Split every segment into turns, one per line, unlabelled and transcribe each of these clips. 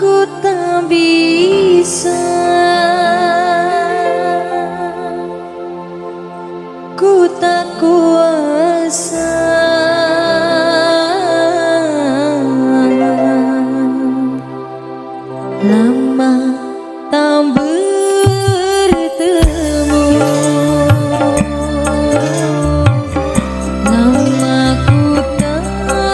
Aku tak bisa, ku tak kuasa, lama tak bertemu, lama ku tanpamu.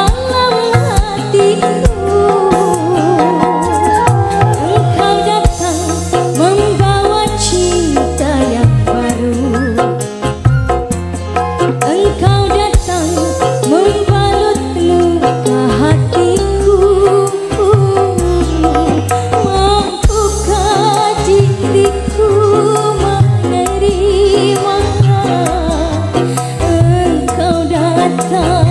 dalam hatiku. Engkau datang membawa cinta yang baru. Engkau datang membalut luka hatiku. Mampukah diriku menerima engkau datang?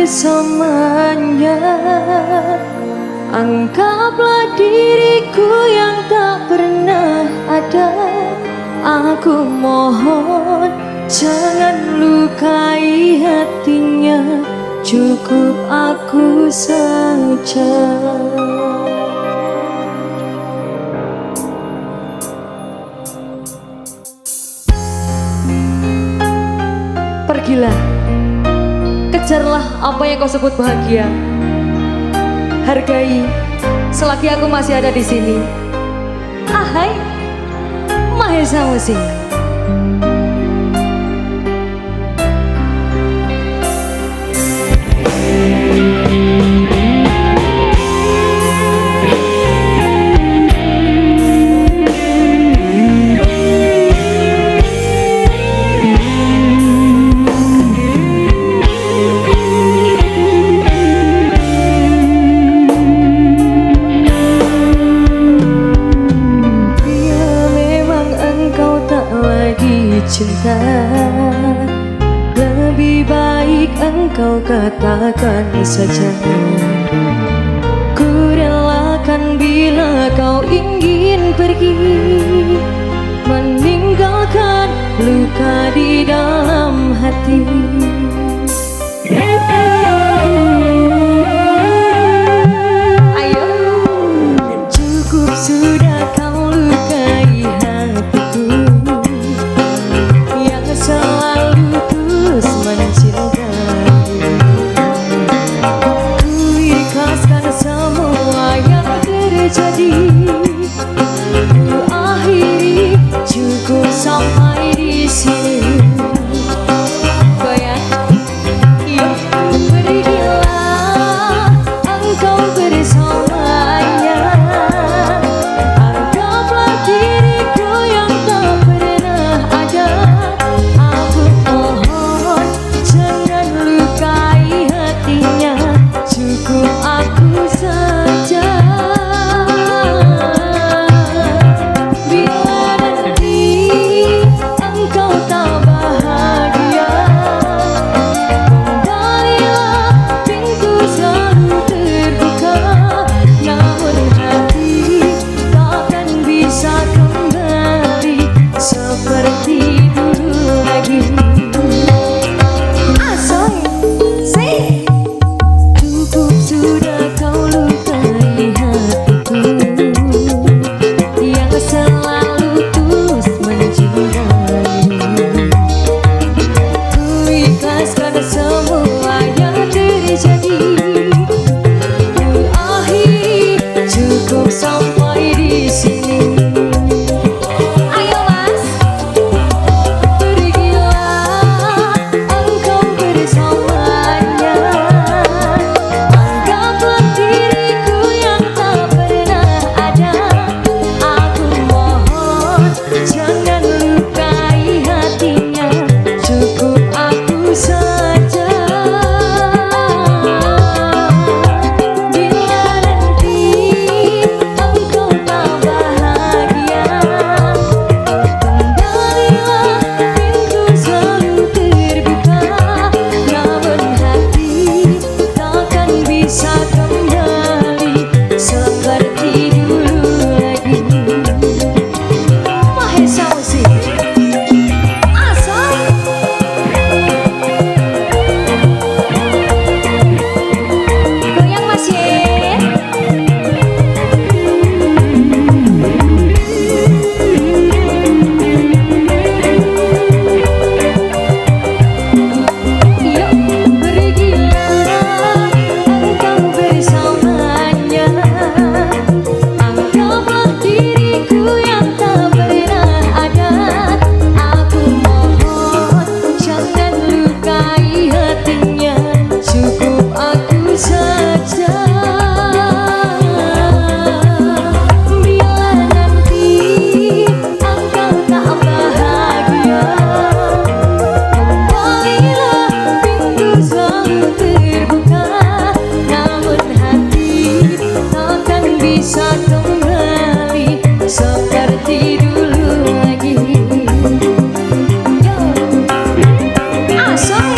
bersamanya. Anggaplah diriku yang tak pernah ada. Aku mohon jangan lukai hatinya, cukup aku saja. Pergilah, kejarlah apa yang kau sebut bahagia. Hargai selagi aku masih ada di sini. Ahai, Mahesa Musik. Cinta, lebih baik engkau katakan saja. Ku relakan bila kau ingin pergi, meninggalkan luka di dalam hati. Ayo, cukup sudah kau lukai hatiku yang selalu terus mencintai. Ku ikhlaskan semua yang terjadi. Ku akhiri, cukup sampai di sini. Goyang, yuk pergilah engkau bersamanya. Anggaplah diriku yang tak pernah ada. Aku mohon jangan lukai hatinya, cukup aku saja. Bila nanti engkau tak bahagia, kembalilah, pintu selalu terbuka. Namun hati takkan bisa kembali seperti dulu lagi. Asoy, say, cukup sudah kau lukai hatiku yang selalu terus mencintai. Ku ikhlaskan semua yang terjadi. Ku akhiri, cukup sampai di sini. Ayo mas, pergilah engkau bersamanya. Anggaplah diriku yang tak pernah ada. Aku mohon jangan lukai hatinya, cukup aku saja. Bila nanti engkau tak bahagia, kembalilah, pintu selalu terbuka. Namun hati takkan bisa kembali seperti dulu lagi. Mahesa Musik. Asal goyang mas ye. Yuk pergilah engkau bersamanya. Anggaplah diriku yang tak pernah ada. Aku mohon jangan lukai hatinya, cukup aku saja. Bila nanti engkau tak bahagia, kembalilah, pintu selalu terbuka. Namun hati takkan bisa kembali seperti dulu lagi. Yo, asoy.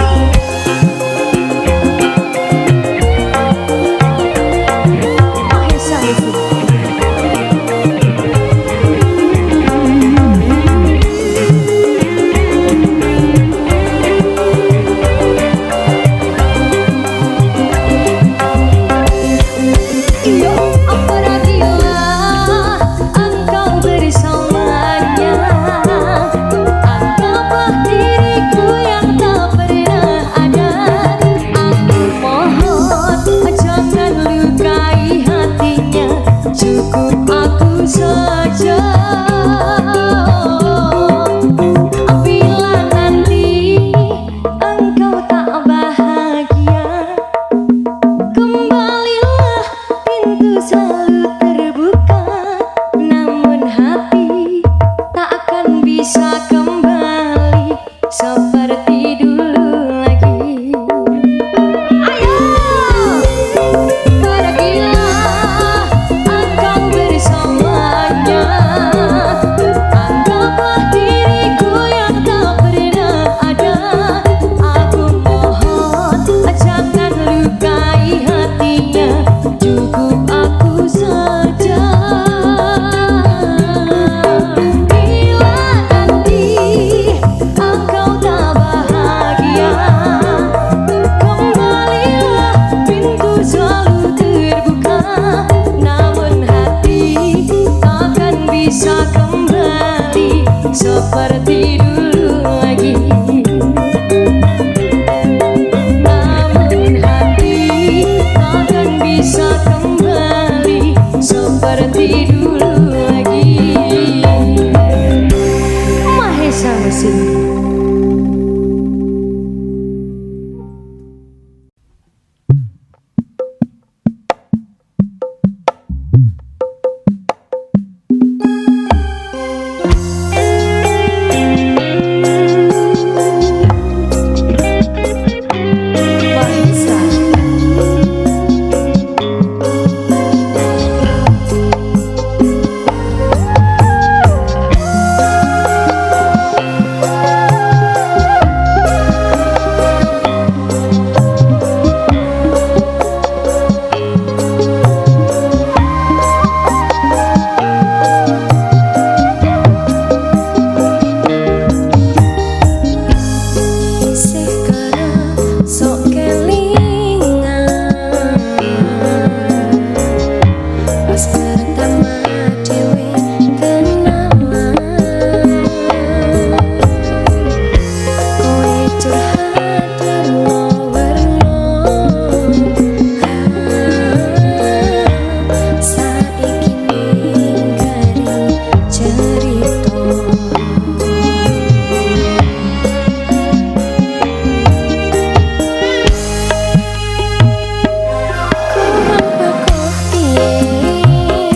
cukup aku saja. Apabila nanti engkau tak bahagia, kembalilah, pintu selalu terbuka. Namun hati tak akan bisa kembali seperti dulu lagi. Ayo, pergilah engkau bersamanya. Anggaplah diriku yang tak pernah ada. Aku mohon jangan lukai hatinya, cukup aku saja. Bila nanti engkau tak bahagia, kembalilah, pintu selalu terbuka. Namun hati takkan bisa kembali seperti dulu lagi. Namun hati takkan bisa kembali seperti dulu lagi. Mahesa Musik. Mahesa. Sekarang sok kelingan pas pertama dewe kenalan. Kowe curhat werna-werna, saiki minggari cerita. Kurang pakoh piye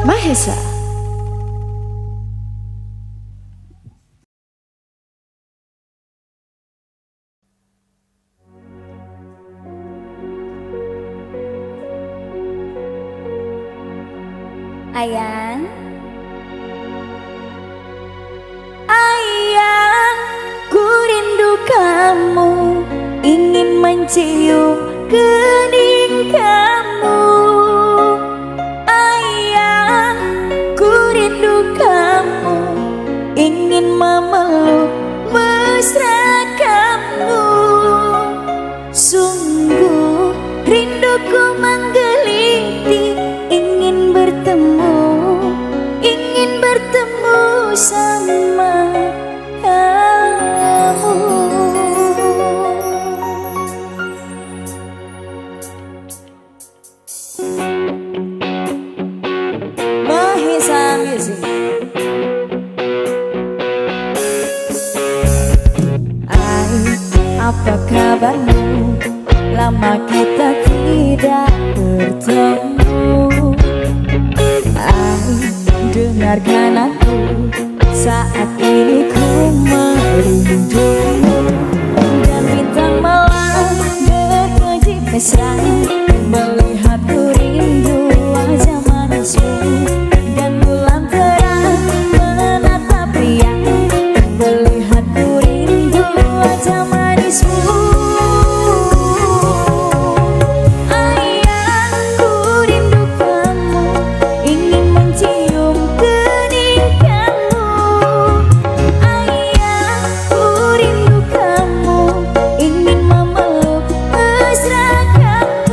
Mahesa.
Ayang, ayang, ku rindu kamu, ingin mencium kening kamu. Ayang, ku rindu kamu, ingin memeluk mesra kamu. Sungguh rinduku menggeliti, ingin bertemu sama kamu. Mahesa Music. Apa kabarmu? Lama kita tidak bertemu. Dengarkan aku, saat ini ku merindumu. Dan bintang malam berkedip mesra, melihatku rindu wajah manismu. Dan bulan terang menatap riang, melihatku rindu wajah manismu. Kamu ingin memeluk mesra kamu.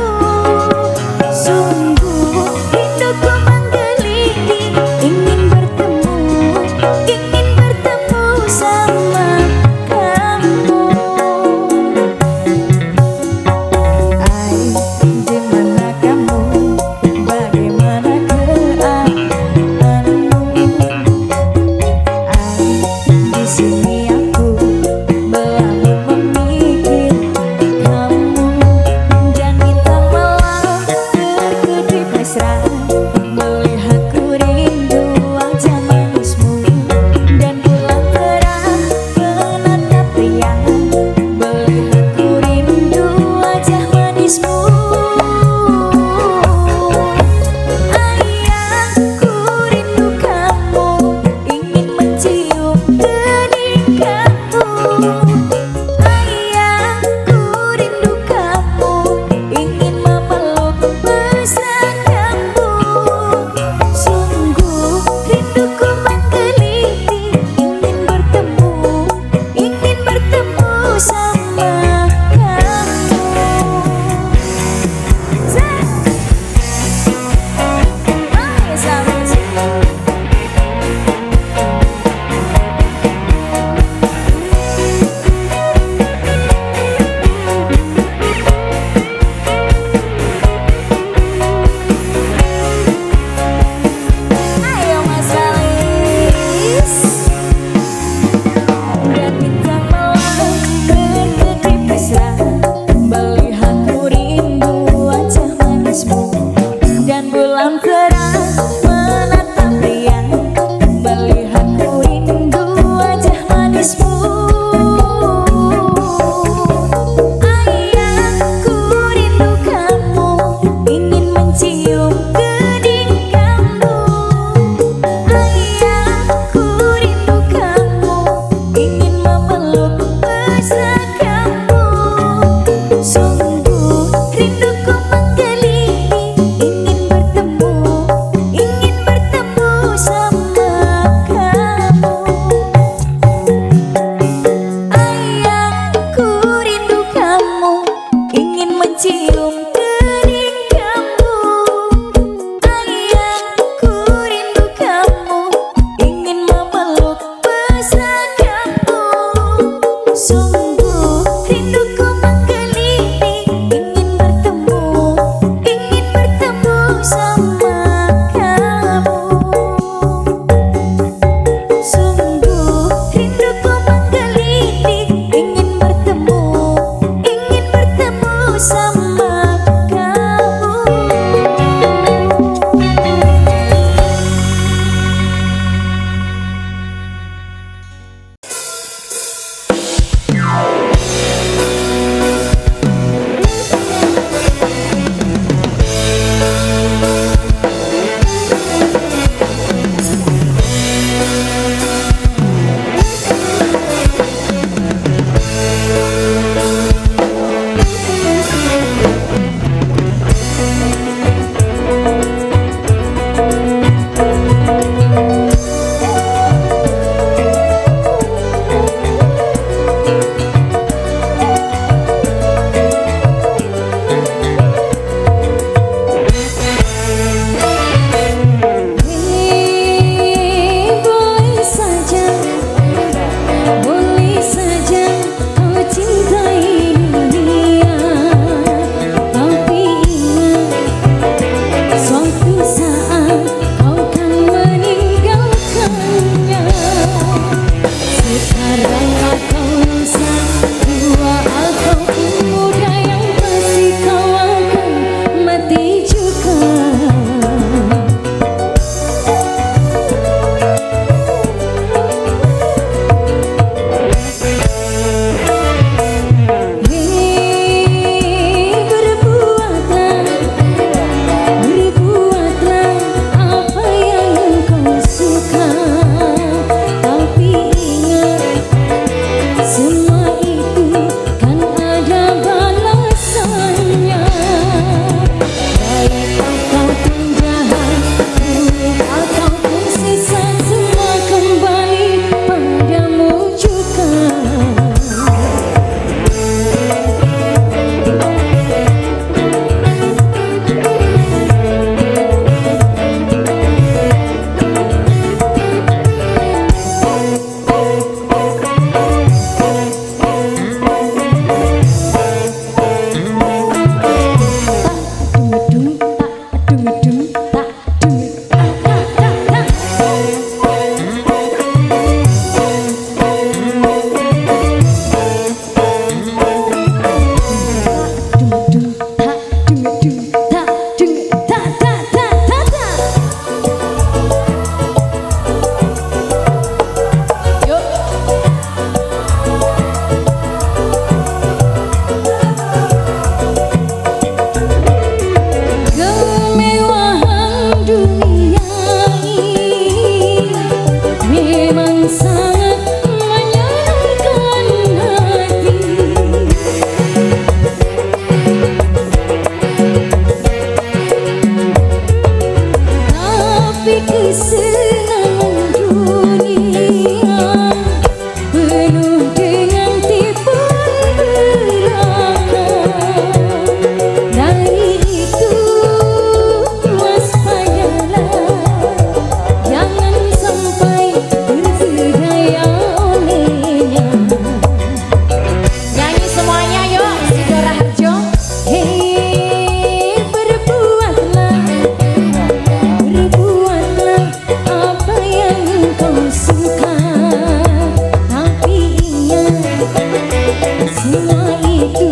itu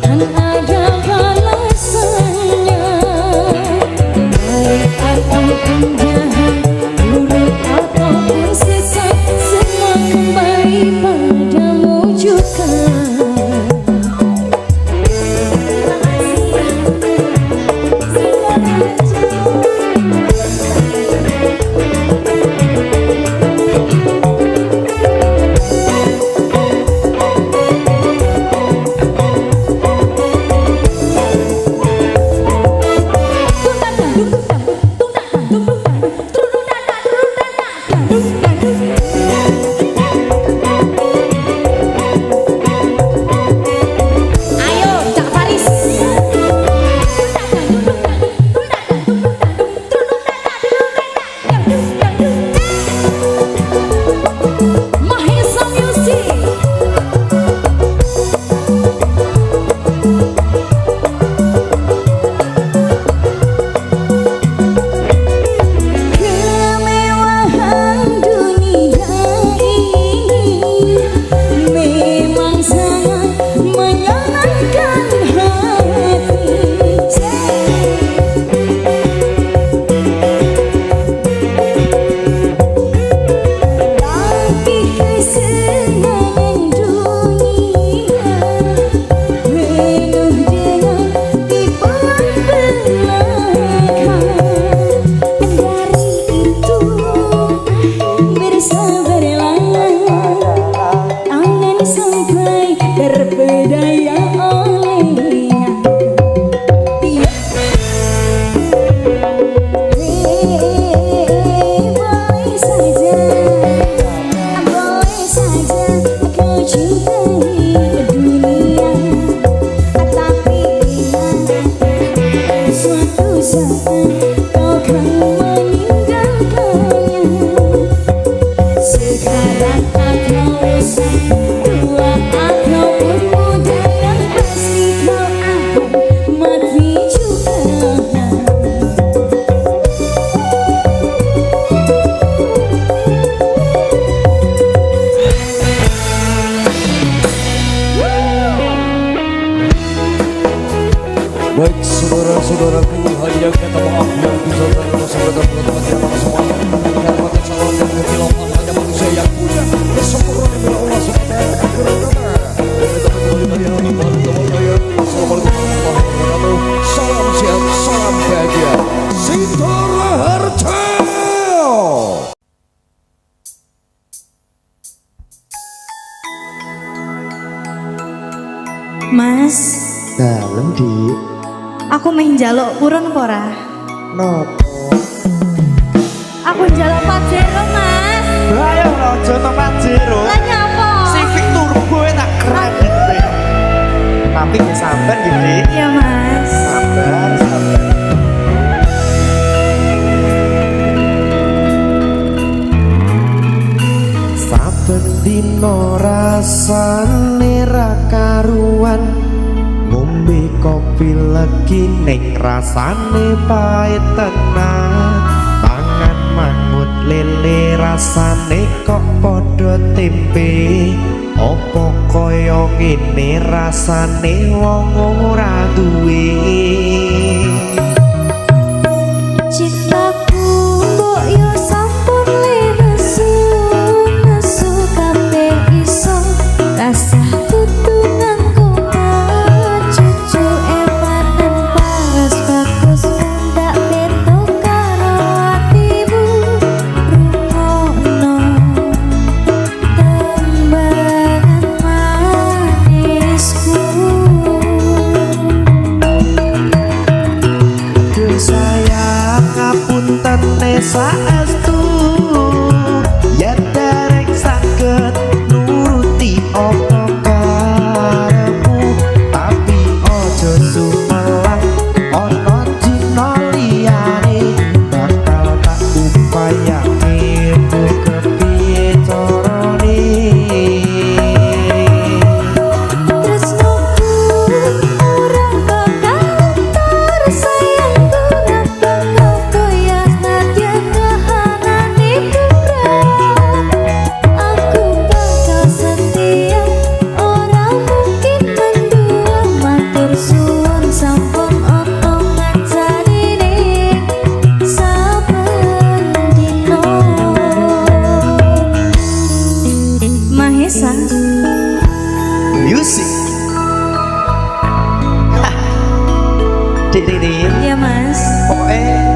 kan ada balasannya. Baik ataupun jahat, buruk ataupun sesat, semua kembali padamu juga.
Baik saudara-saudaraku, hanya kata maaf yang bisa saya sampaikan kepada teman-teman semua. Karena kesalahan dan kesilapan hanya manusia yang punya. Kesempurnaan dari Allah SWT. Assalamualaikum warahmatullahi wabarakatuh. Salam sehat, salam bahagia. Sintara Harta.
Mas,
Dalem di
aku main jaluk purun pora.
nopo.
Aku jaluk Pajero, Mas.
Ayo rojo tempat jero.
Lah nyapa?
Civic Turbo tak kredit deh. Tapi ya sabar gitu.
Iya, Mas.
Sabar. Saben dino rasane ra karuan. Ngombe kopi legi ning rasane pahit tenan. Pangan mangut lele rasane kok padha tempe. Apa kaya ngene rasane wong ora duwe.
Cintaku mbok yo sampun lesu, nesu kabeh iso rasah tutungan kuat. Cucu emanen paras bagus ndak beto karo atimu. Rungokno tembangan manisku.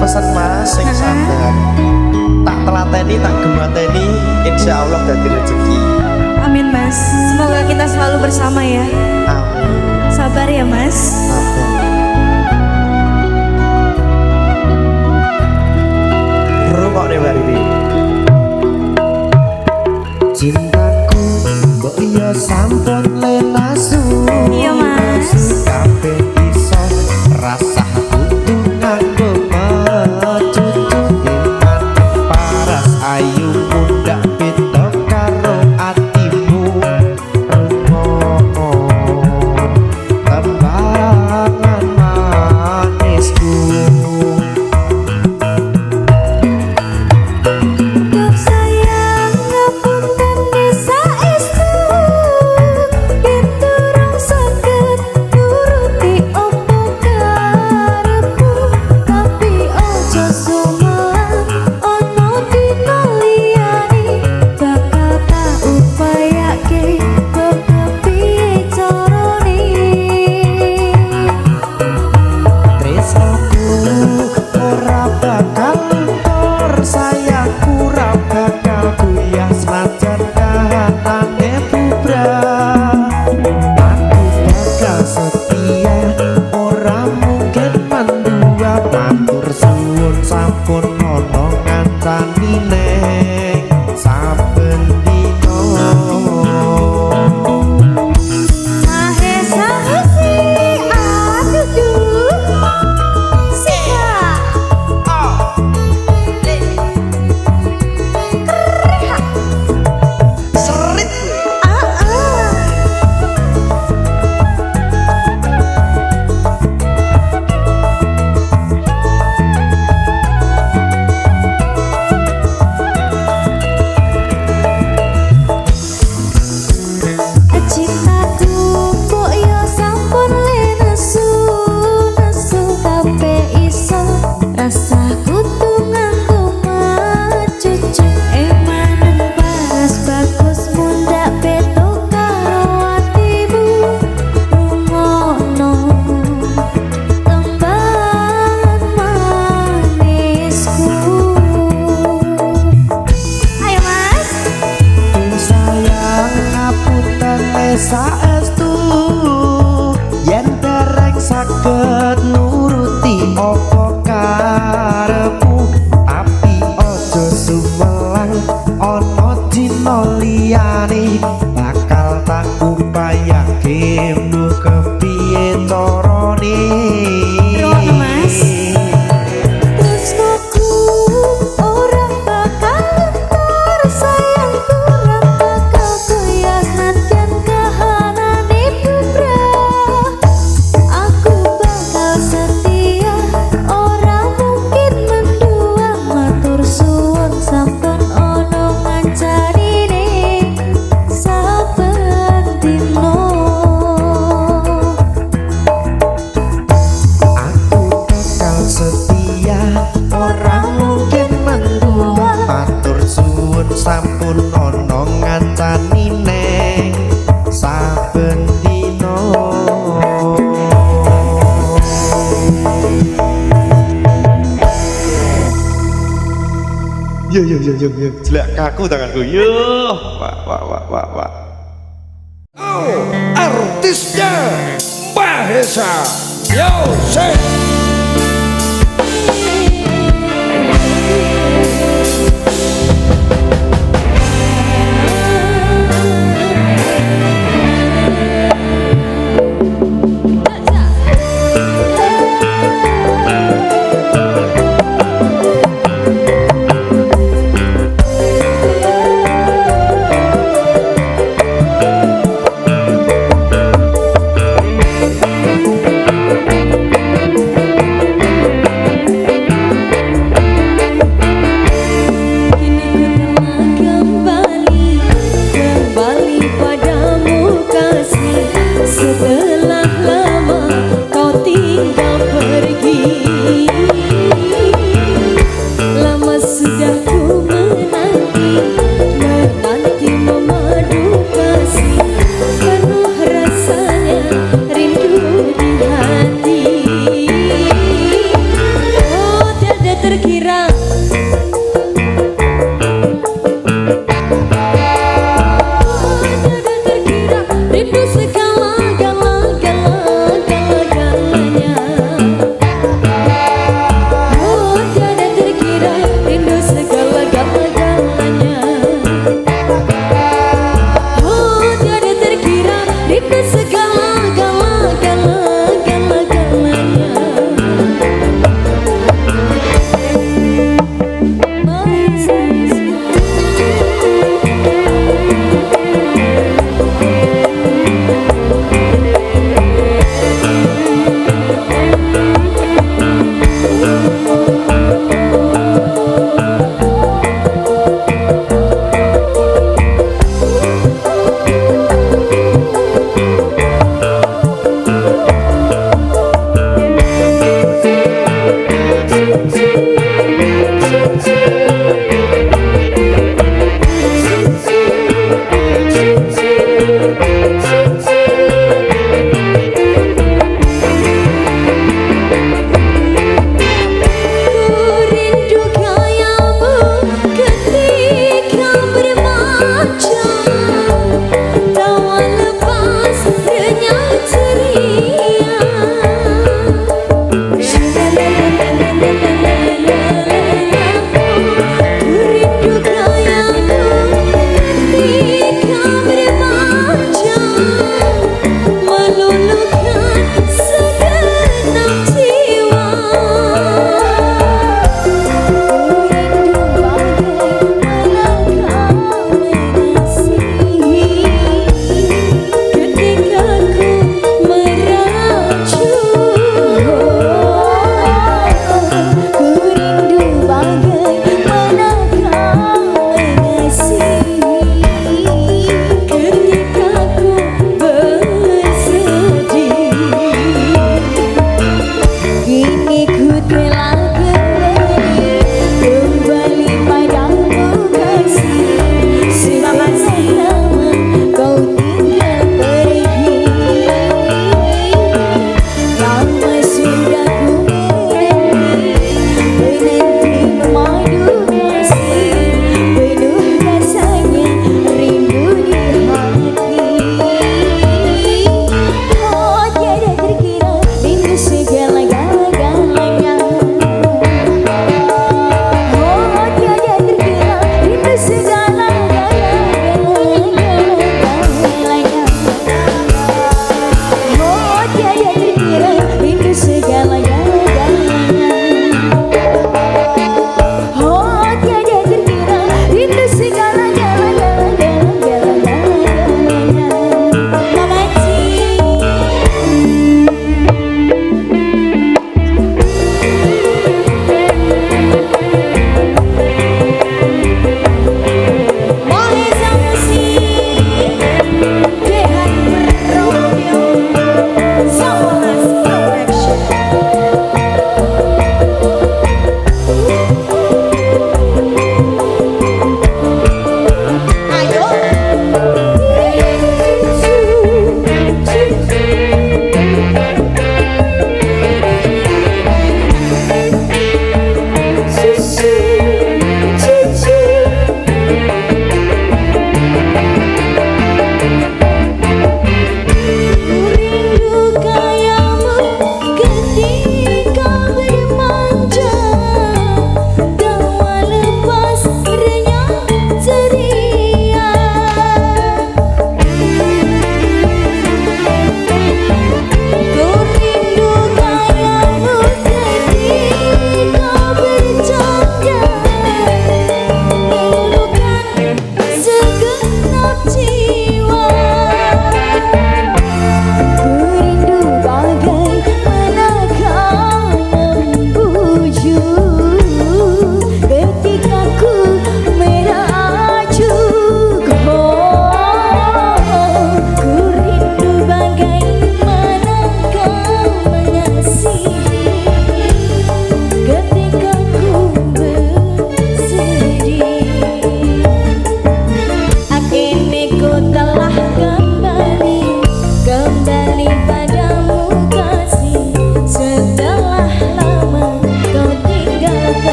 pesan mas sing sabar. Tak telateni, tak gemateni, insya Allah dadi rezeki.
Amin mas, semoga kita selalu bersama ya.
Amin.
Sabar ya mas.
Amin. Rungok nih hari ini.
Cintaku mbok yo sampun lenasu.
Iya mas.
Kabeh iso rasa kudu nganggo mecucut iman paras ayu muda beda karo atimu rungono tembangan manisku.
Kau sayang ngapunten bisa estu, yen durung saged nuruti opo karepku, tapi ojo sumelang ono dina liyane, bakal tak upayake kok kepiye carane.
Tresnaku ora bakal luntur, sayangku ora bakal goyah senajan kahanane bubrah. Aku bakal setia, ora mungkin mendua. Matur suwun sampun ono ngancani neng saben dina.
Mahesa hasi aduh sika
Serit.
cintaku mbok yo sampun lenesu, nesu kabeh iso rasa kudu nganggo macucu. Emanen paras bagus mundak beto karo atimu rungono tembangan manisku. Ayo mas.
Sayang ngapunten saestu, yen dereng saged nuruti apa karepmu, tapi ojo sumelang ana dina liyane, bakal tak upayake mbuh kepiye carane.
Rono mas. Tresnaku ora bakal luntur, sayangku ora bakal goyah senajan kahanane bubrah. Aku bakal setia, ora mungkin mendua. Matur suwun sampun ono ngancanine saben dina.
Aku bakal setia, ora mungkin mendua. Matur suwun sampun ono ngancani neng saben dina.
Yo, jelek kaku tanganku. Yo, wah.
Artisnya Mahesa Yosef.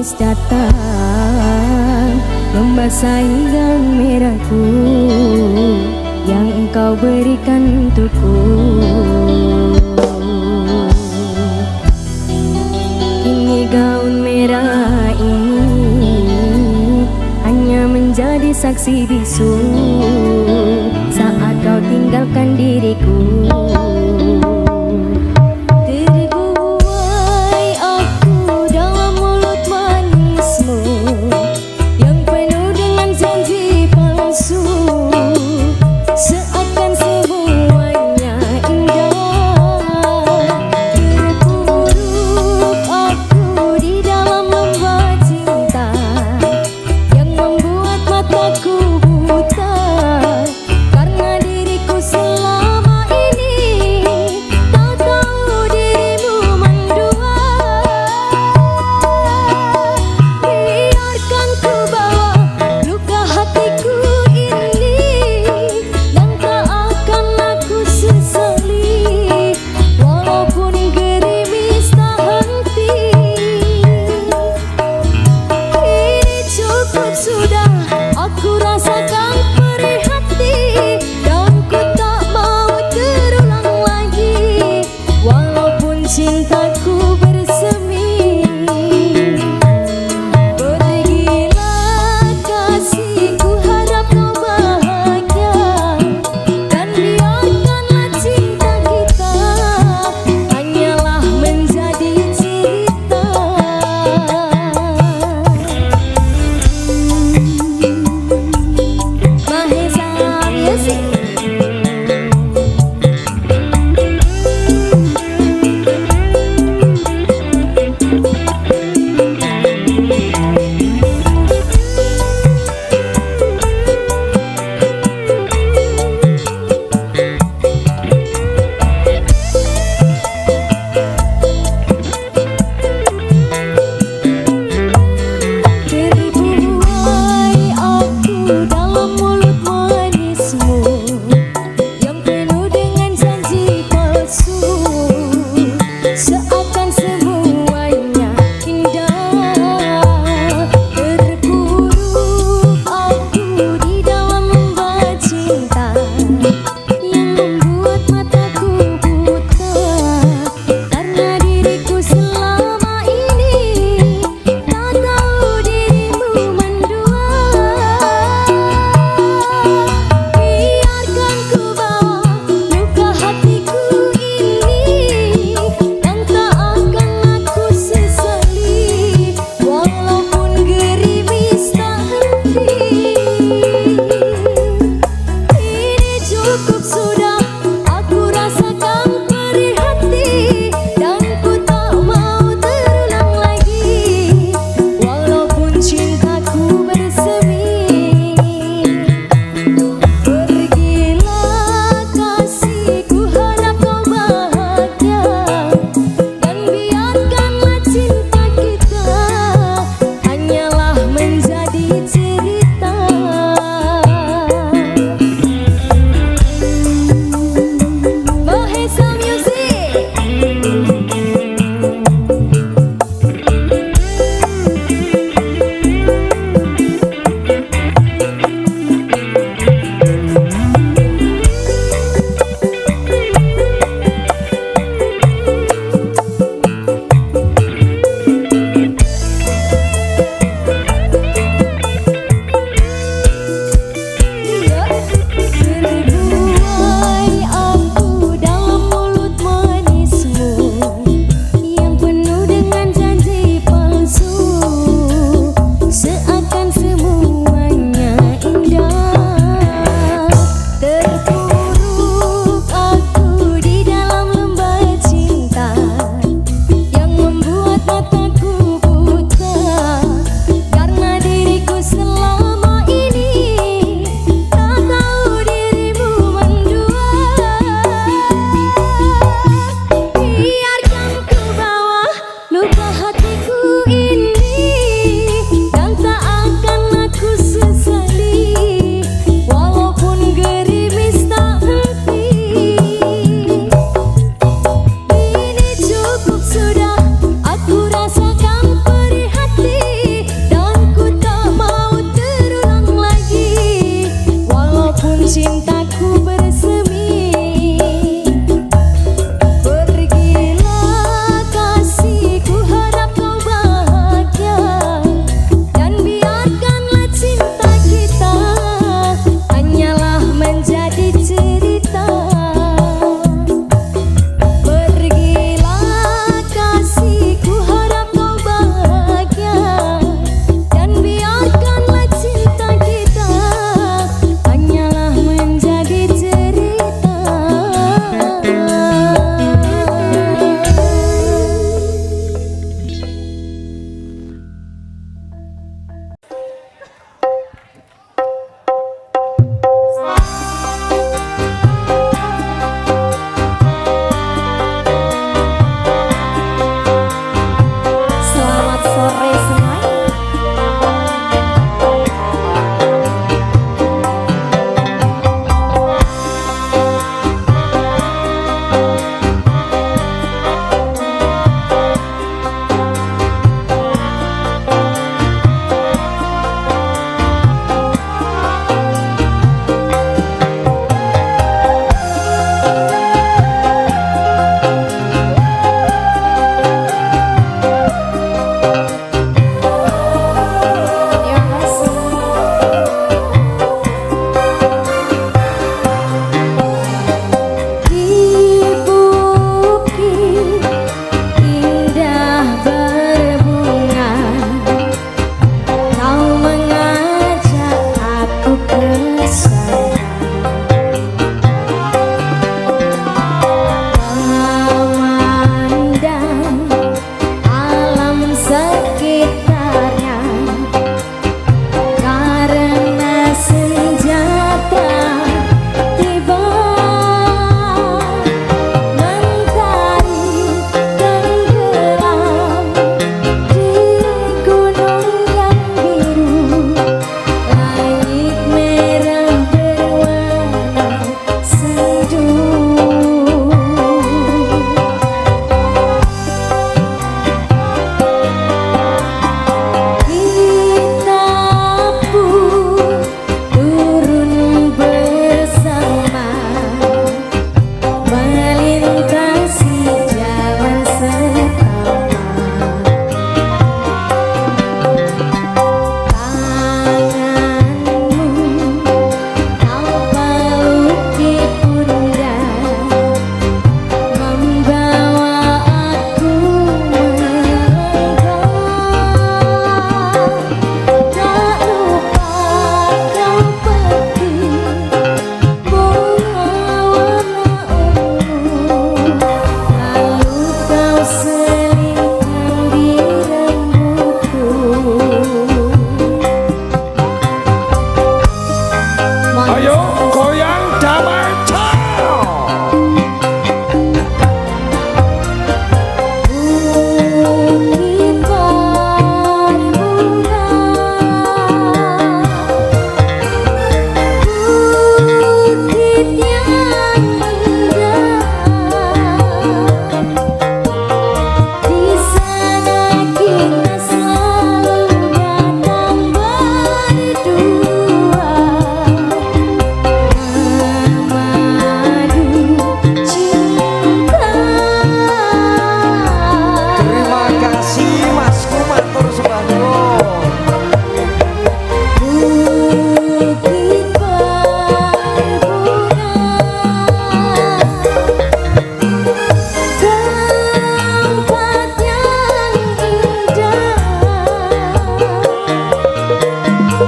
tangis datang membasahi gaun merahku yang engkau berikan untukku. Kini gaun merah ini hanya menjadi saksi bisu saat kau tinggalkan diriku. Terbuai aku dalam mulut manismu yang penuh dengan janji palsu, seakan semuanya indah. Terpuruk aku di dalam lembah cinta yang membuat mataku buta, karena diriku selama ini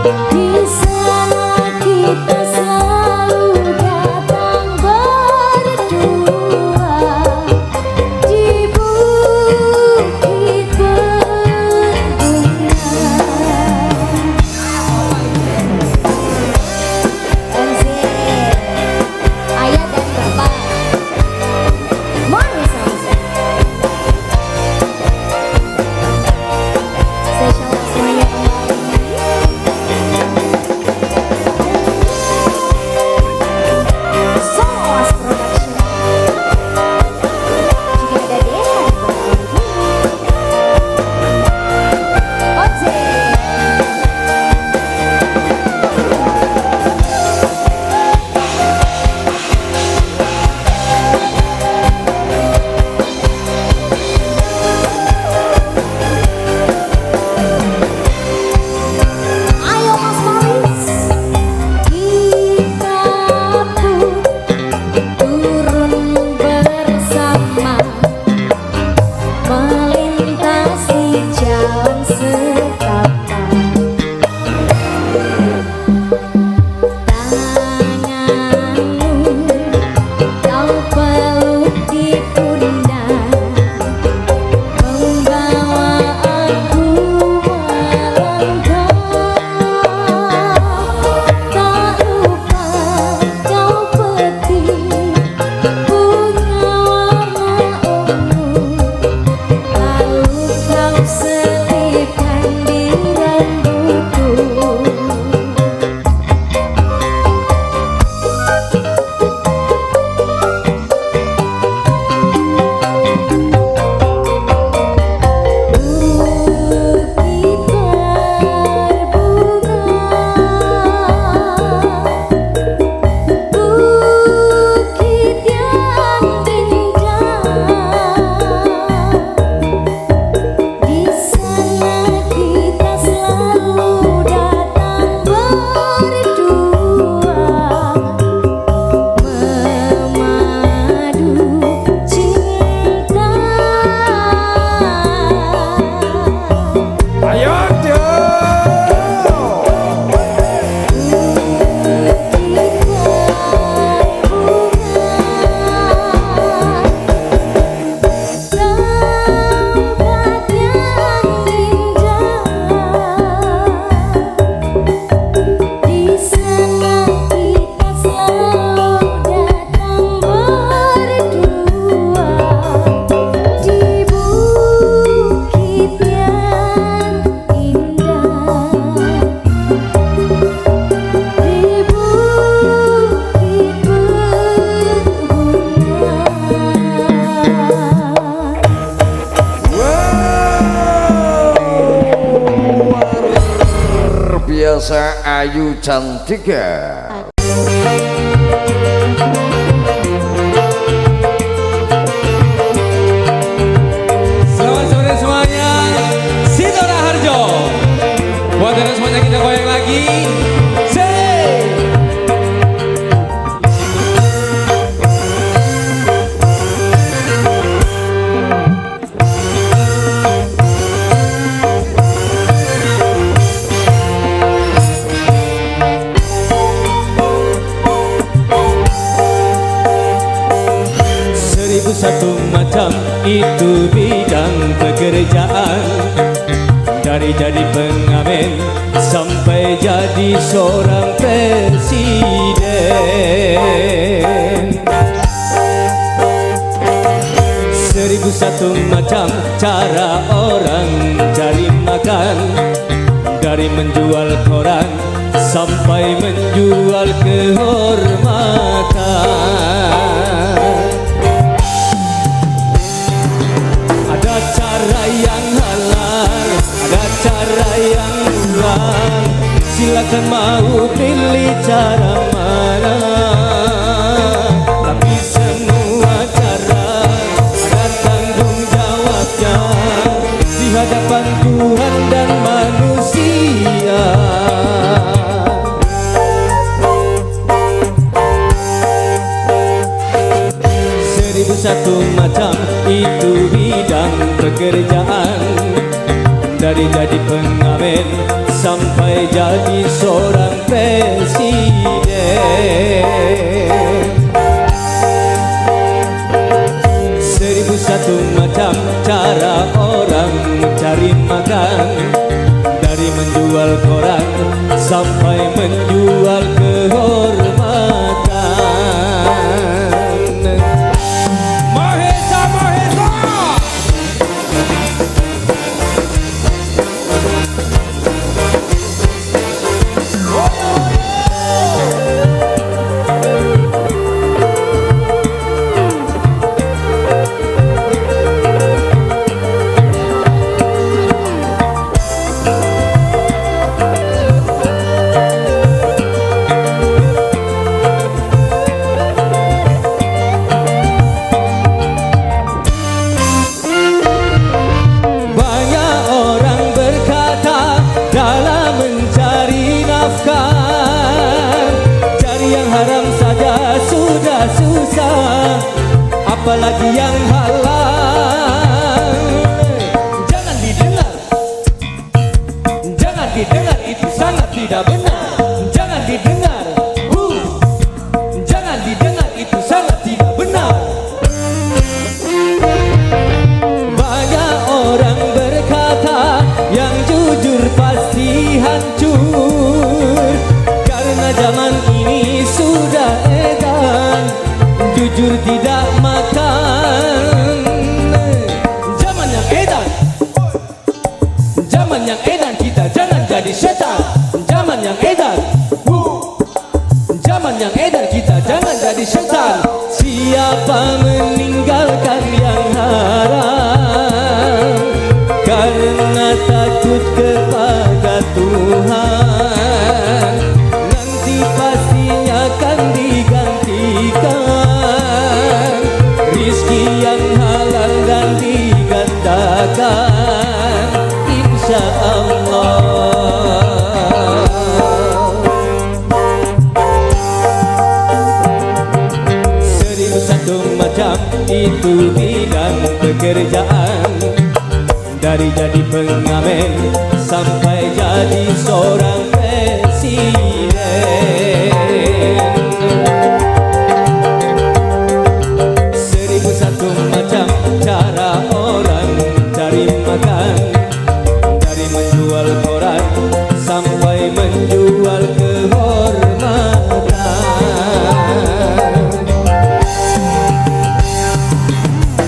Di sana kita selalu datang berdua di bukit berbunga. Ayah dan bapak, mari sama-sama. Spesial semuanya kembali. Sos Production. Juga ada Dehan Ojek. Ayo Mas Maris, kita pun turun bersama melintasi jalan setapak. Tanganmu kau peluk di pundak, membawa aku melangkah. Tak lupa kau petik bunga warna ungu, lalu kau selipkan di rambutku. Bukit berbunga, bukit yang indah. Di sana kita selalu datang berdua, memadu cinta.
Ayo
Tempat yang indah, di sana kita selalu datang berdua di bukit yang indah, di bukit berbunga.
luar biasa Ayu Cantika.
Selamat sore semuanya, Sitora Harjo. Buat anda semuanya kita goyang lagi. Say. Seribu satu macam itu bidang pekerjaan, dari jadi pengamen sampai jadi seorang presiden. Seribu satu macam cara orang cari makan, dari menjual koran sampai menjual kehormatan. Ada cara yang halal, ada cara yang murah. Silakan mau pilih cara mana, tapi semua cara ada tanggung jawabnya di hadapan Tuhan dan manusia. Seribu satu macam itu bidang pekerjaan, dari jadi pengamen sampai jadi seorang presiden. 1001 macam cara orang mencari makan, dari menjual koran sampai menjual kehormatan. Mahesa, Mahesa. Susah, apalagi yang halal. Jangan didengar, jangan didengar, itu sangat tidak benar. Jangan didengar, jangan didengar, itu sangat tidak benar. Banyak orang berkata yang jujur pasti hancur, karena zaman ini sudah edan jujur tidak makan. Zaman yang edan, zaman yang edan, kita jangan jadi setan. Zaman yang edan, zaman yang edan, kita jangan jadi setan. Siapa meninggalkan yang haram karena takut kepada Tuhan, nanti pastinya akan digantikan rizki yang halal dan digandakan, insya Allah. 1001 macam itu bidang pekerjaan, dari jadi pengamen sampai jadi seorang presiden. 1001 macam cara orang cari makan, dari menjual koran sampai menjual kehormatan.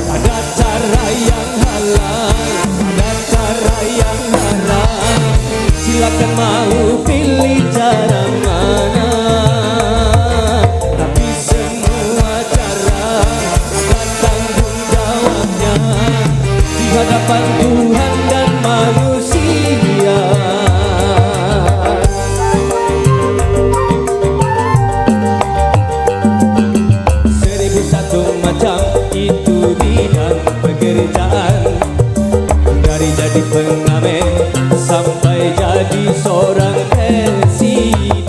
Ada cara yang halal, ada cara yang haram, silakan mau pilih cara mana. Tapi semua cara ada tanggung jawabnya di hadapan Tuhan dan manusia. 1001 macam itu bidang pekerjaan, dari jadi pengamen sampai jadi seorang presiden.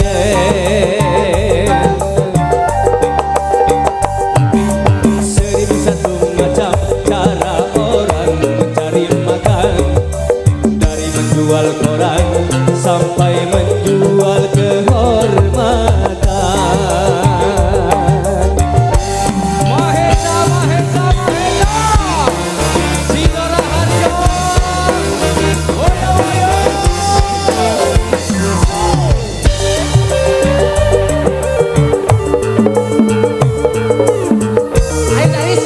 1001 macam cara orang mencari makan, dari menjual koran sampai menjual kehormatan. Mahesa, Mahesa, Mahesa, Sinora Harjo. Oyo, oyo. Ayo guys.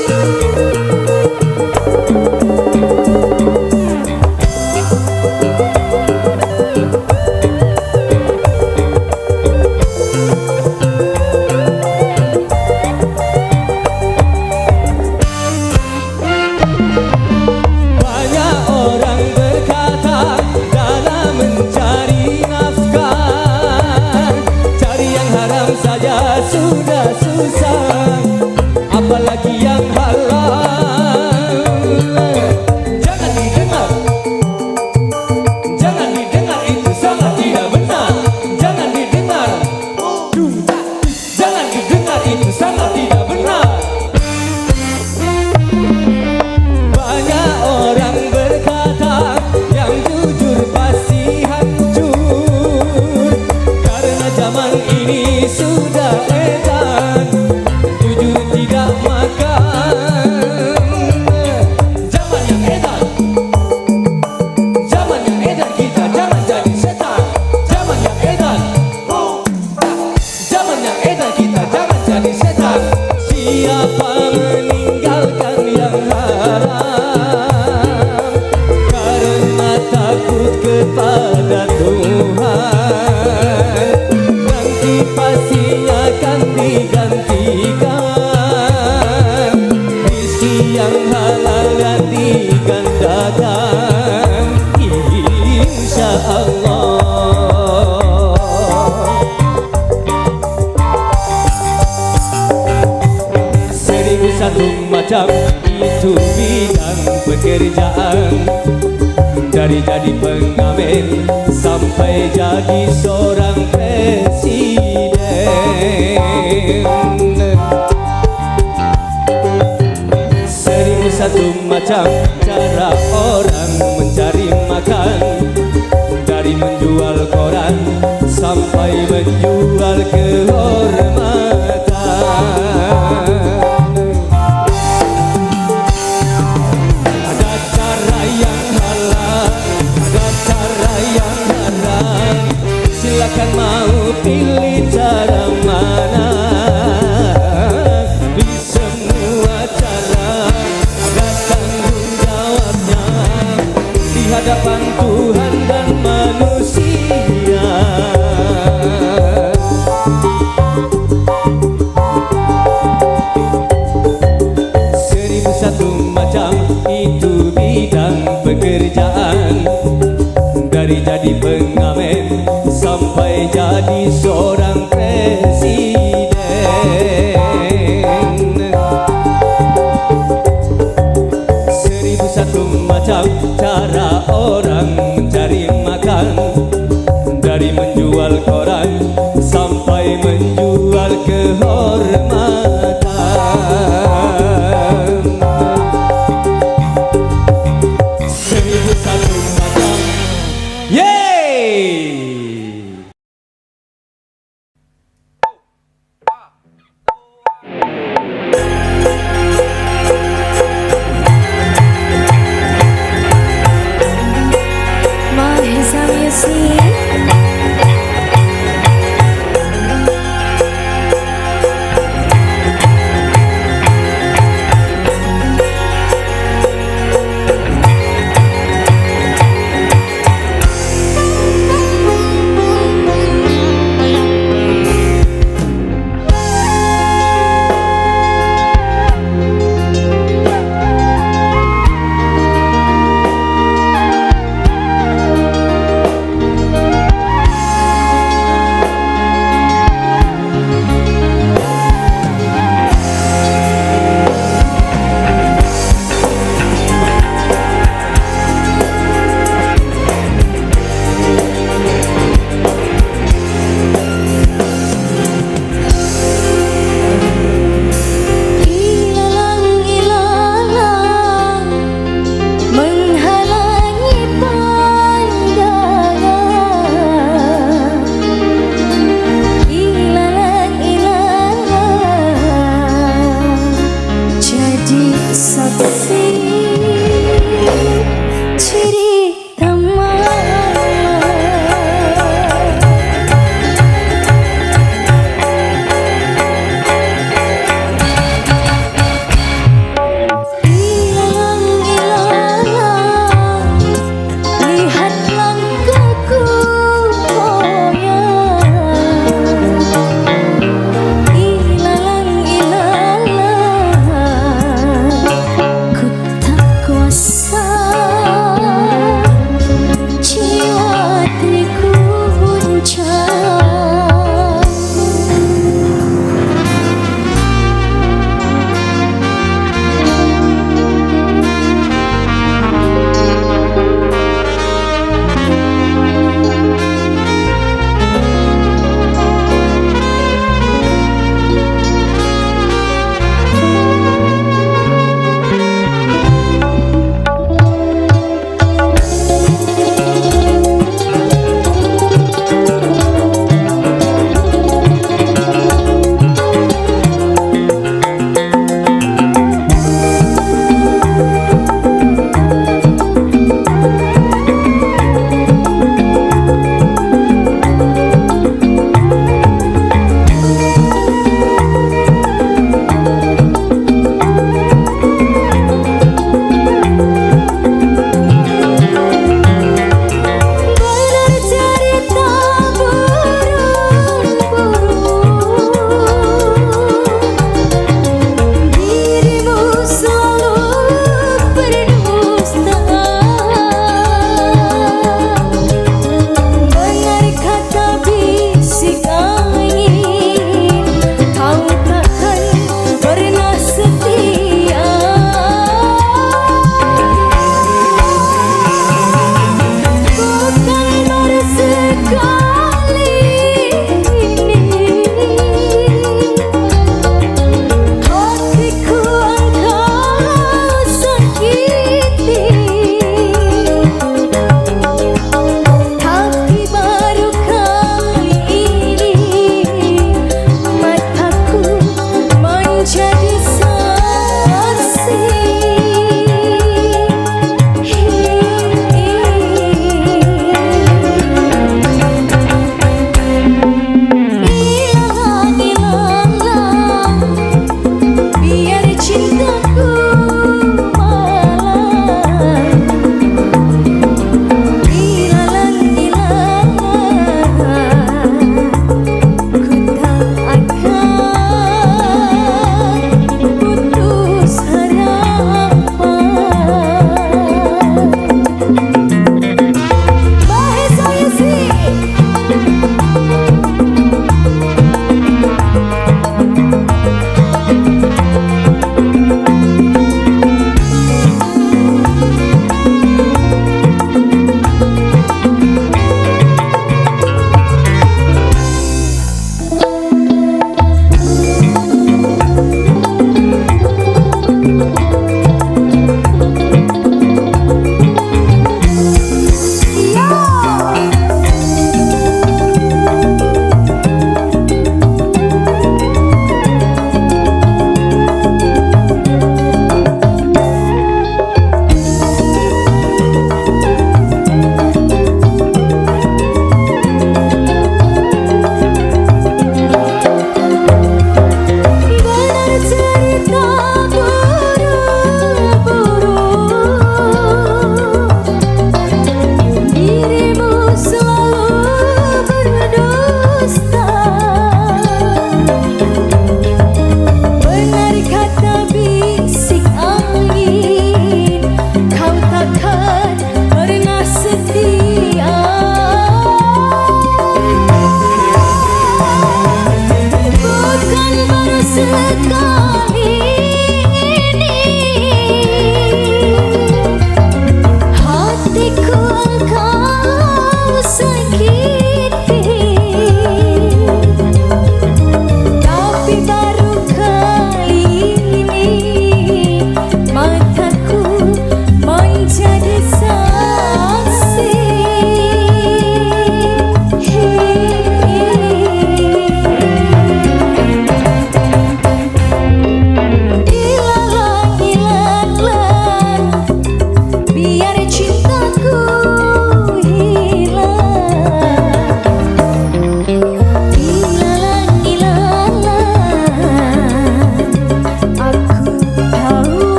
macam itu bidang pekerjaan. Dari jadi pengamen sampai jadi seorang presiden. Seribu satu macam cara orang mencari makan. Dari menjual koran sampai menjual kehormatan. Ada cara yang halal, ada cara yang haram. Silakan mau pilih cara mana. Di semua cara ada tanggung jawabnya di hadapan Tuhan dan manusia. Seribu satu macam itu bidang pekerjaan. Dari jadi pengamen sampai jadi seorang presiden. Seribu satu macam cara orang mencari makan. Dari menjual koran sampai menjual kehormatan. Seribu satu macam. Yeay!
Mahesa Music.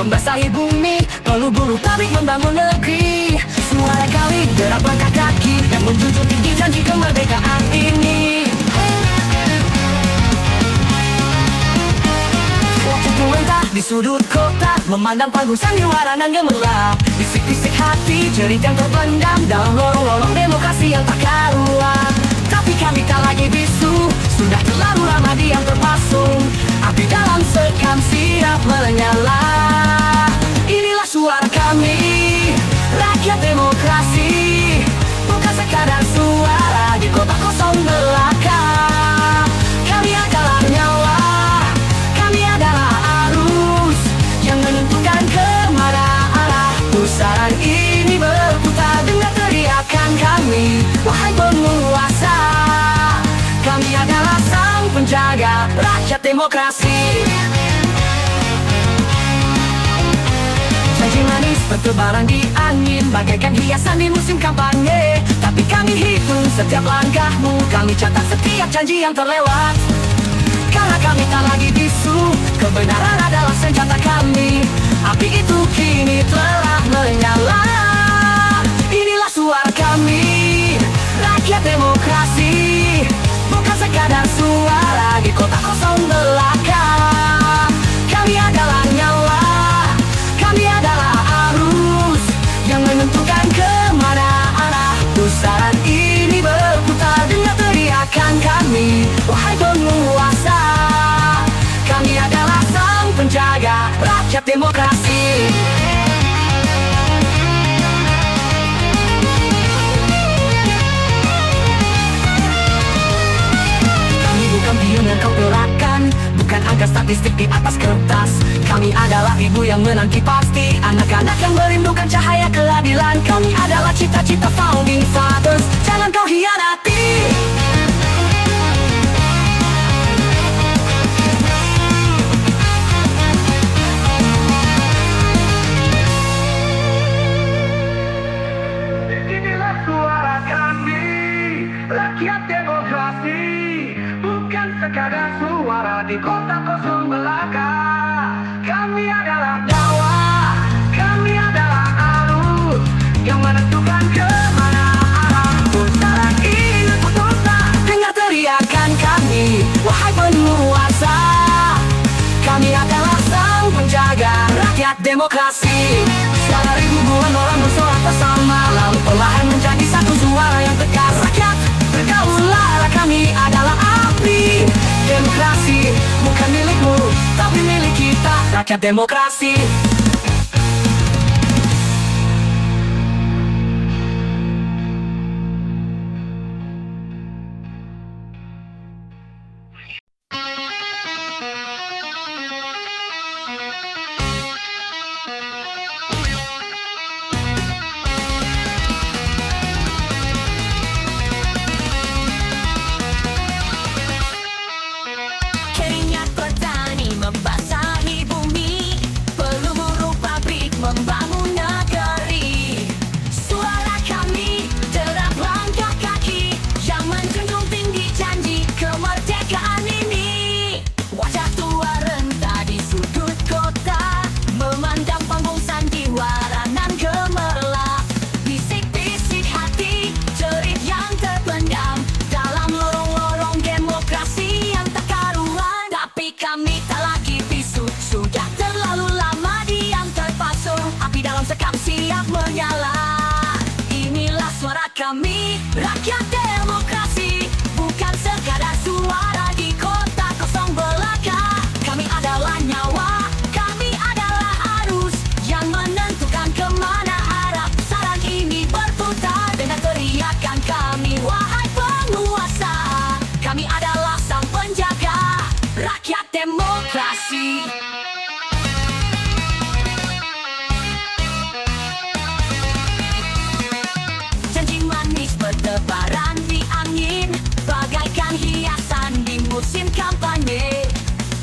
membasahi bumi, penuh buruh pabrik membangun negeri. Suara kami gerak langkah kaki dan menjunjung tinggi janji kemerdekaan ini. Waktu melentah di sudut kota, memandang panggung sandiwara nan gemerlap. Bisik-bisik hati, jerit yang terpendam dalam lorong-lorong demokrasi yang tak karuan. Tapi kami tak lagi bisu, sudah terlalu lama diam terpasung. Api dalam sekam siap menyala. Inilah suara kami, rakyat demokrasi. Bukan sekadar suara di kota kosong belaka. Kami adalah nyawa, kami adalah arus yang menentukan kemana arah pusaran ini berputar. Dengar teriakan kami, wahai penguasa. Kami adalah sang penjaga rakyat demokrasi. Janji manis bertebaran di angin, bagaikan hiasan di musim kampanye. Tapi kami hitung setiap langkahmu, kami catat setiap janji yang terlewat. Karena kami tak lagi bisu, kebenaran adalah senjata kami. Api itu kini telah menyala. Inilah suara kami, rakyat demokrasi. Bukan sekadar suara di kota kosong belaka. Kami adalah nyawa, kami adalah arus yang menentukan kemana arah pusaran ini berputar. Dengar teriakan kami, wahai penguasa. Kami adalah sang penjaga rakyat demokrasi. Bukan biung yang kau gerakkan, bukan angka statistik di atas kertas. Kami adalah ibu yang menanti pasti, anak-anak yang merindukan cahaya keadilan. Kami adalah cita-cita founding fathers, jangan kau hianati. Inilah suara kami, rakyat demokrasi. Bukan sekadar suara di kota kosong belaka. Kami adalah nyawa, kami adalah arus yang menentukan kemana arah pusaran ini berputar. Dengar teriakan kami, wahai penguasa. Kami adalah sang penjaga rakyat demokrasi. Suara ribuan orang bersorak bersama, lalu perlahan menjadi satu suara yang tegas. Rakyat bergaulah, kami adalah api demokrasi. Bukan milikmu, tapi milik kita, rakyat demokrasi.
Keringat petani membasahi bumi, peluh buruh pabrik membangun negeri. Suara kami derap langkah kaki yang menjunjung tinggi janji kemerdekaan ini. Wajah tua renta di sudut kota, memandang panggung sandiwara nan gemerlap. Bisik-bisik hati, jerit yang terpendam dalam lorong-lorong demokrasi yang tak karuan. Tapi kami tak lagi bisu, sudah terlalu lama diam terpasung. Api dalam sekam siap menyala. Inilah suara kami, rakyat demokrasi. Bukan sekadar suara di kota kosong belaka. Kami adalah nyawa, kami adalah arus yang menentukan kemana arah pusaran ini berputar. Dengan teriakan kami, wahai penguasa. Kami adalah sang penjaga rakyat demokrasi. Janji manis bertebaran di angin, bagaikan hiasan di musim kampanye.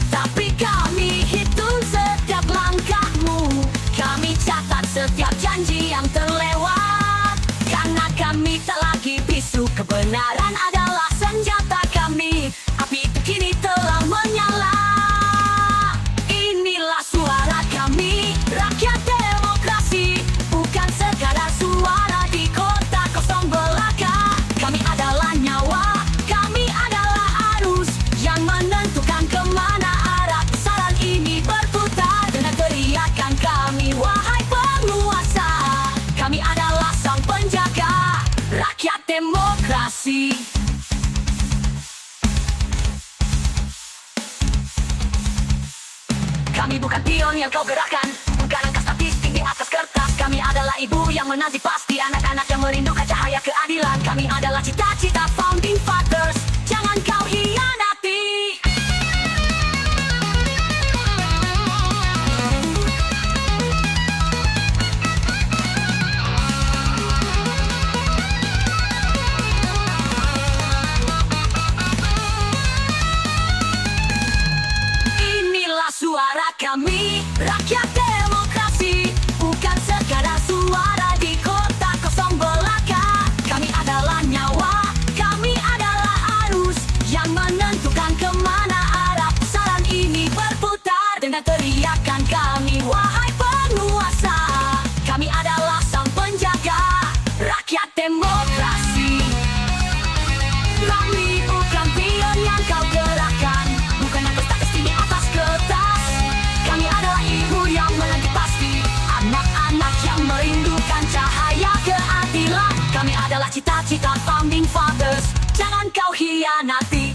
Tapi kami hitung setiap langkahmu, kami catat setiap janji yang terlewat. Karena kami tak lagi bisu, kebenaran adalah senjata kami. Api itu kini telah menyala. Inilah suara kami,
yang kau gerakkan. Bukan angka statistik di atas kertas. Kami adalah ibu yang menanti pasti anak-anak yang merindukan cahaya keadilan. Kami adalah cita-cita founding fathers. Jangan kau hianati. Suara kami, rakyat demokrasi. Bukan sekadar suara di kota kosong belaka. Kami adalah nyawa, kami adalah arus yang menentukan kemana arah pusaran ini berputar. Dengan teriakan kami, wahai penguasa, kami adalah sang penjaga rakyat demokrasi. Kami bukan pion yang kau gerakkan, bukan angka statistik di atas kertas. Kami adalah ibu yang menanti pasti anak-anak yang merindukan cahaya keadilan. Kami adalah cita-cita founding fathers. Jangan kau hianati.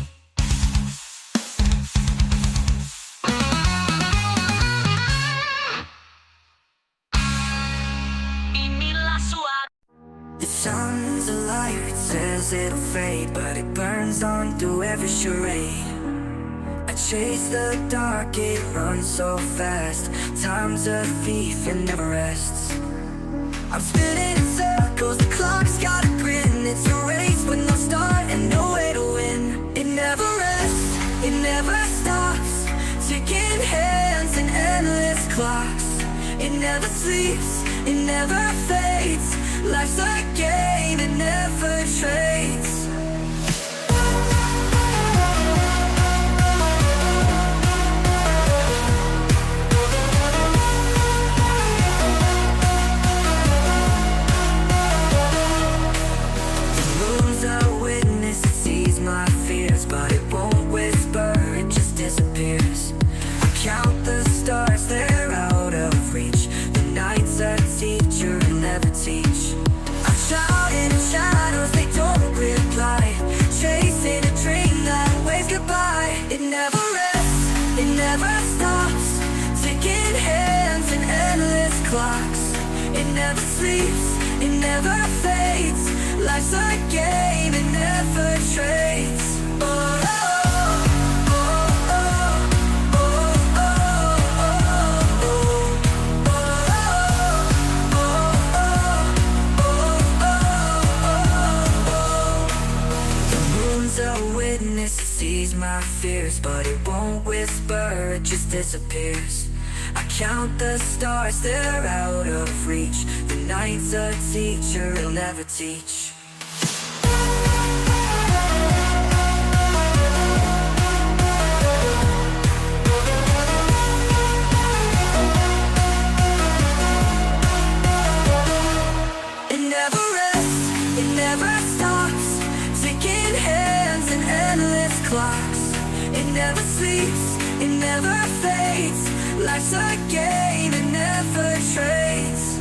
Inilah suara.
The sun's alive, it says it'll fade, but it burns on through every charade. I chase the dark, it runs so fast. Time's a thief, it never rests. I'm spinning in circles, the clock's got a grin. It's a race with no start and no way to win. It never rests, it never stops. Ticking hands and endless clocks. It never sleeps, it never fades. Life's a game, it never trades. But it won't whisper, it just disappears. I count the stars, they're out of reach. The night's a teacher and never teach. I shout in shadows, they don't reply. Chasing a dream that waves goodbye. It never rests, it never stops. Ticking hands and endless clocks. It never sleeps, it never fades. Life's a game, it never trades. Sees my fears, but it won't whisper, it just disappears. I count the stars, they're out of reach. The night's a teacher, he'll never teach. It never rests, it never stops. Ticking hands and endless clocks. It never sleeps, it never fades. Life's a game, it never trades.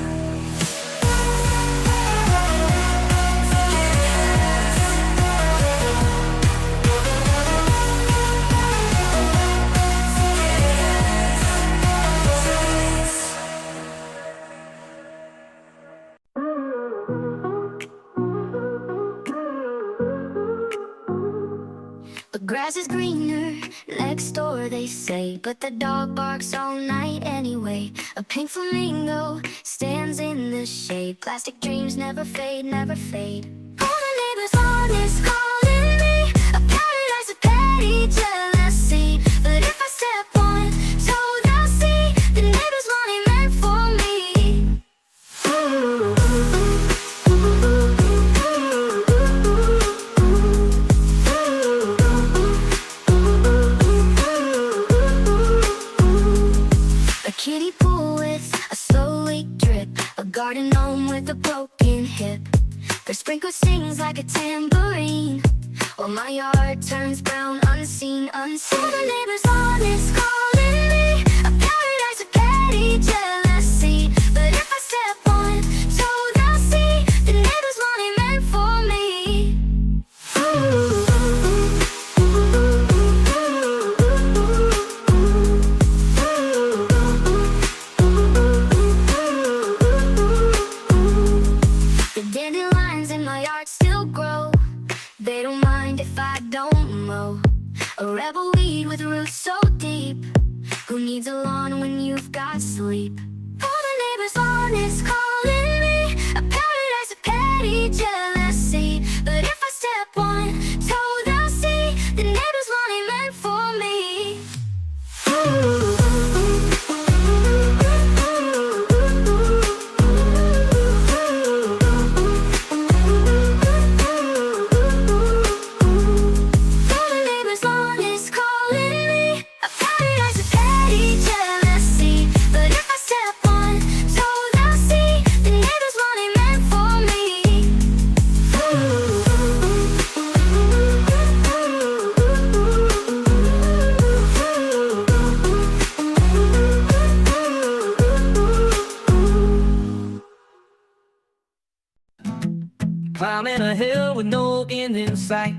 The grass is greener next door, they say, but the dog barks all night anyway. A pink flamingo stands in the shade. Plastic dreams never fade, never fade. All the neighbors on is calling me a paradise of petty jealousy. But if I step on toes, they'll see the neighbors want it meant for me. Kiddie pool with a slow leak drip, a garden gnome with a broken hip. Their sprinkler sings like a tambourine, while my yard turns brown, unseen, unseen. All the neighbors on is calling me a paradise of petty jealousy. But if I step on toes, they'll see the neighbors want it meant for me. zone is calling me, a paradise of petty jealousy. But if I step on toe, they'll see the neighbors want it meant for me. The neighbor's lawn is calling me, a paradise of petty jealousy. But if I step on toe, they'll see the neighbors want it meant for me.
Climbing a hill with no end in sight.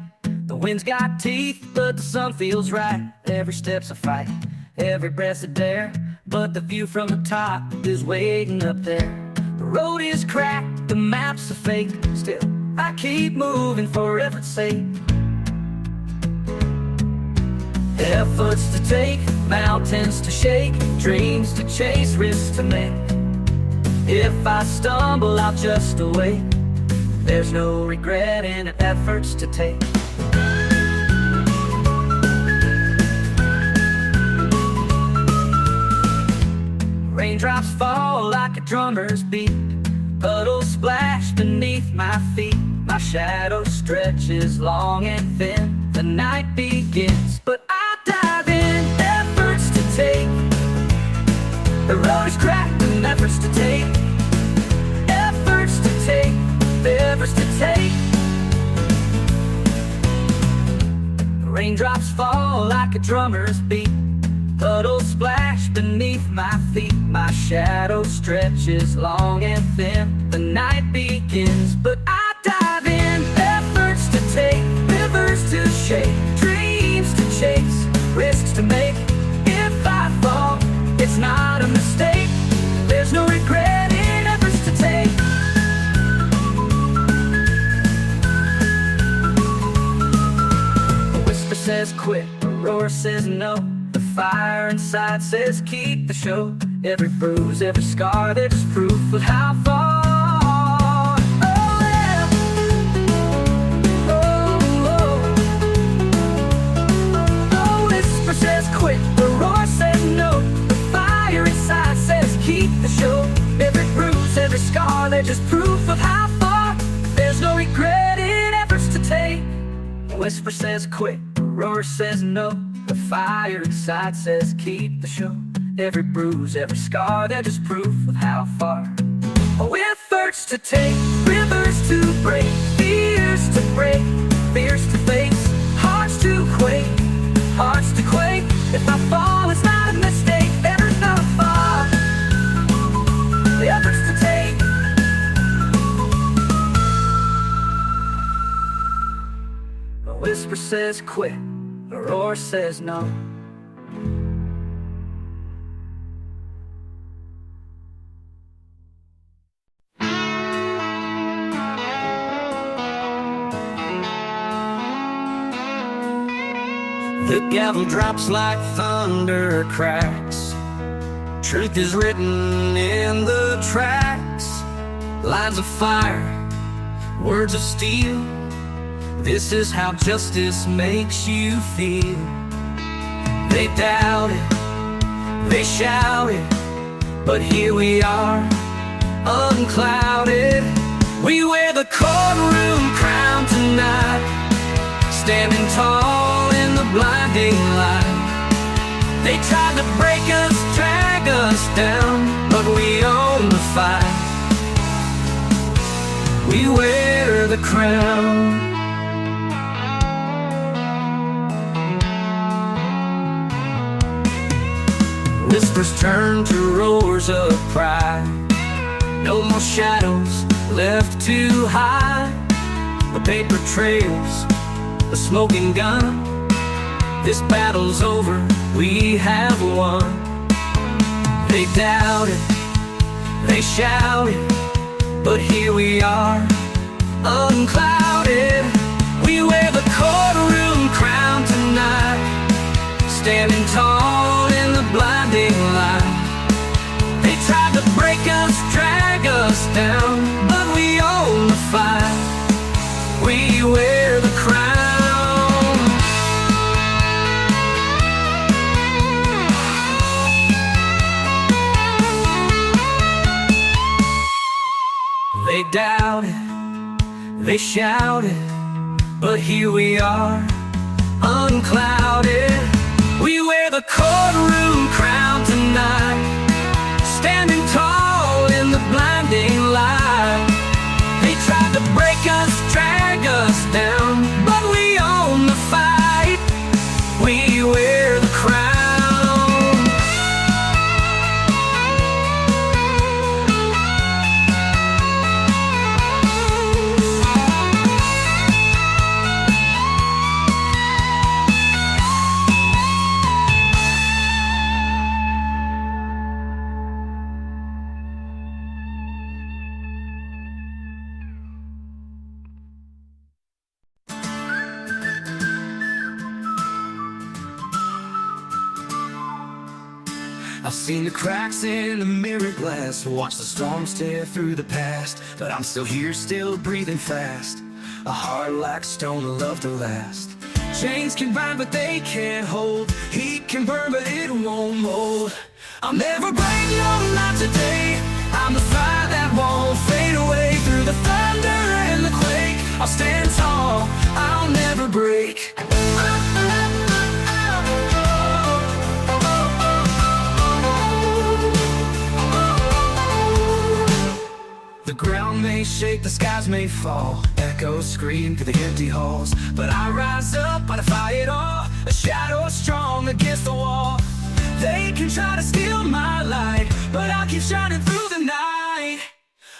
The wind's got teeth, but the sun feels right. Every step's a fight, every breath's a dare. But the view from the top is waiting up there. The road is cracked, the map's a fake. Still, I keep moving for effort's sake. Efforts to take, mountains to shake, dreams to chase, risks to make. If I stumble, I'll just await. There's no regret in efforts to take. Raindrops fall like a drummer's beat. Puddles splash beneath my feet. My shadow stretches long and thin. The night begins, but I dive in. Efforts to take. The road is cracked and efforts to take. Efforts to take. Efforts to take. Raindrops fall like a drummer's beat. Puddles splash beneath my feet. My shadow stretches long and thin. The night begins, but I dive in. Efforts to take, rivers to shake, dreams to chase, risks to make. If I fall, it's not a mistake. There's no regret in efforts to take. A whisper says quit, a roar says no. The fire inside says keep the show. Every bruise, every scar, there's proof of how far. Oh yeah. Oh, oh. The whisper says quit, the roar says no. The fire inside says keep the show. Every bruise, every scar, they're just proof of how far. There's no regret in efforts to take. The whisper says quit, the roar says no. The fire inside says keep the show. Every bruise, every scar, they're just proof of how far. Oh, efforts to take, rivers to break, fears to break, fears to face, hearts to quake, hearts to quake. If I fall, it's not a mistake. There's not a fall. The efforts to take. A whisper says quit, a roar says no. The gavel drops like thunder cracks. Truth is written in the tracks. Lines of fire, words of steel. This is how justice makes you feel. They doubt it, they shout it, but here we are, unclouded. We wear the courtroom crown tonight, standing tall in the blinding light. They tried to break us, drag us down, but we own the fight. We wear the crown. Whispers turn to roars of pride. No more shadows left to hide. The paper trails, the smoking gun. This battle's over, we have won. They doubt it, they shout it, but here we are, unclouded. We wear the courtroom crown tonight, standing tall in the blinding light. They tried to break us, drag down, but we own the fight. We wear the crown. They doubted, they shouted, but here we are, unclouded. We wear the courtroom crown tonight, standing tall in the blinding light. They tried to break us, drag us down, but we own the fight. We wear the crown. I've seen the cracks in the mirror glass, watched the storms tear through the past, but I'm still here, still breathing fast. A heart like stone, a love to last. Chains can bind, but they can't hold. Heat can burn, but it won't mold. I'll never break, no, not today. I'm the fire that won't fade away. Through the thunder and the quake, I'll stand tall, I'll never break. The ground may shake, the skies may fall, echoes scream through the empty halls, but I rise up, I defy it all. A shadow strong against the wall. They can try to steal my light, but I'll keep shining through the night.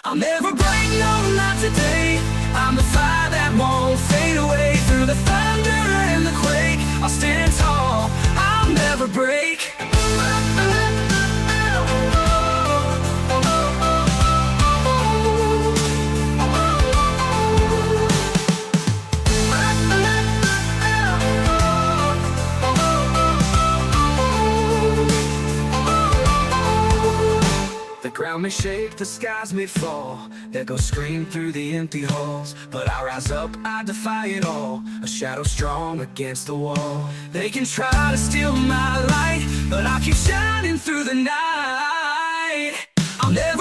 I'll never break, no, not today. I'm the fire that won't fade away. Through the thunder and the quake, I'll stand tall, I'll never break. The ground may shake, the skies may fall, echoes scream through the empty halls, but I rise up, I defy it all. A shadow strong against the wall. They can try to steal my light, but I'll keep shining through the night. I'll never